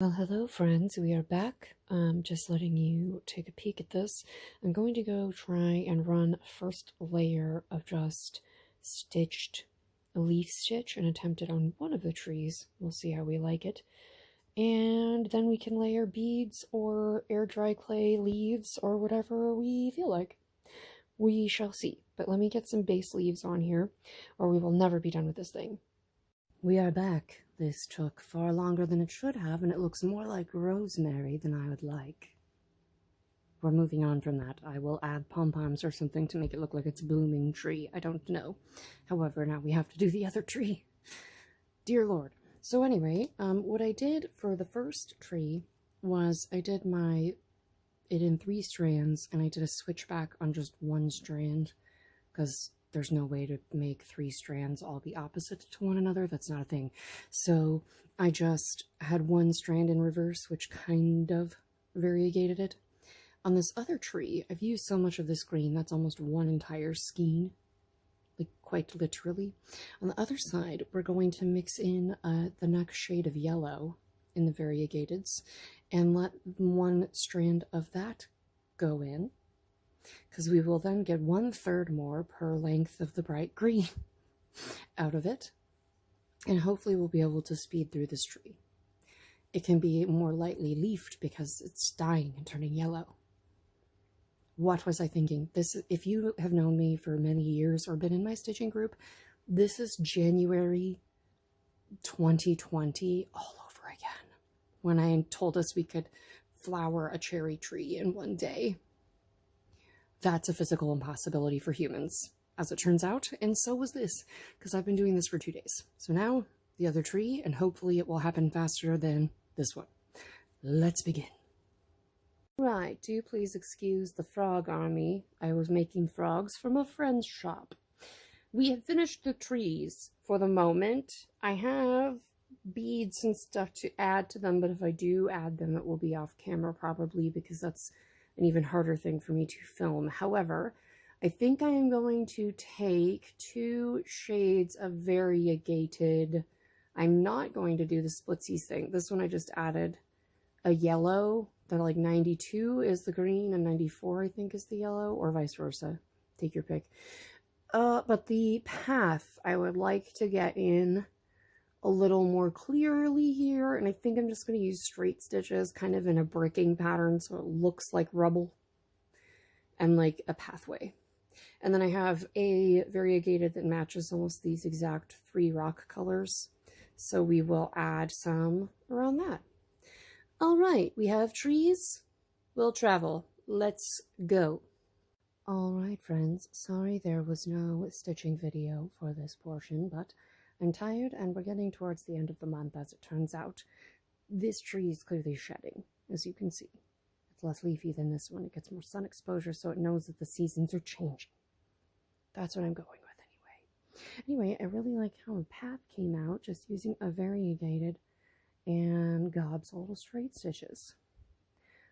Well, hello friends, we are back. Just letting you take a peek at this. I'm going to go try and run first layer of just stitched a leaf stitch and attempt it on one of the trees. We'll see how we like it. And then we can layer beads or air dry clay leaves or whatever we feel like. We shall see. But let me get some base leaves on here or we will never be done with this thing. We are back. This took far longer than it should have, and it looks more like rosemary than I would like. We're moving on from that. I will add pom-poms or something to make it look like it's a blooming tree. I don't know. However, now we have to do the other tree. Dear Lord. So anyway, what I did for the first tree was I did it in 3 strands, and I did a switchback on just 1 strand, because there's no way to make 3 strands all be opposite to one another. That's not a thing. So I just had 1 strand in reverse, which kind of variegated it. On this other tree, I've used so much of this green, that's almost 1 entire skein, like quite literally. On the other side, we're going to mix in the next shade of yellow in the variegateds and let 1 strand of that go in, because we will then get 1/3 more per length of the bright green out of it, and hopefully we'll be able to speed through this tree. It can be more lightly leafed because it's dying and turning yellow. What was I thinking? If you have known me for many years or been in my stitching group, this is January 2020 all over again, when I told us we could flower a cherry tree in 1 day. That's a physical impossibility for humans, as it turns out, and so was this, because I've been doing this for 2 days. So now, the other tree, and hopefully it will happen faster than this one. Let's begin. Right, do please excuse the frog army. I was making frogs from a friend's shop. We have finished the trees for the moment. I have beads and stuff to add to them, but if I do add them, it will be off camera probably, because that's an even harder thing for me to film. However, I think I am going to take 2 shades of variegated. I'm not going to do the splitsies thing. This one I just added a yellow that, like, 92 is the green and 94 I think is the yellow, or vice versa. Take your pick. But the path I would like to get in a little more clearly here, and I think I'm just going to use straight stitches kind of in a bricking pattern so it looks like rubble and like a pathway. And then I have a variegated that matches almost these exact 3 rock colors, so we will add some around that. All right, we have trees, we'll travel. Let's go. All right, friends, sorry there was no stitching video for this portion, but I'm tired and we're getting towards the end of the month, as it turns out. This tree is clearly shedding, as you can see. It's less leafy than this one. It gets more sun exposure, so it knows that the seasons are changing. That's what I'm going with anyway. Anyway, I really like how a path came out just using a variegated and gobs of little straight stitches.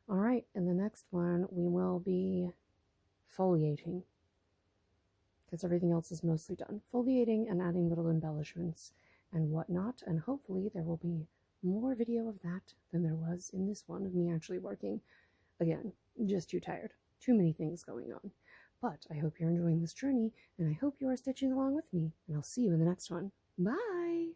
All right, in the next one, we will be foliating, because everything else is mostly done. Foliating and adding little embellishments and whatnot, and hopefully there will be more video of that than there was in this one of me actually working. Again, just too tired. Too many things going on. But I hope you're enjoying this journey, and I hope you are stitching along with me, and I'll see you in the next one. Bye!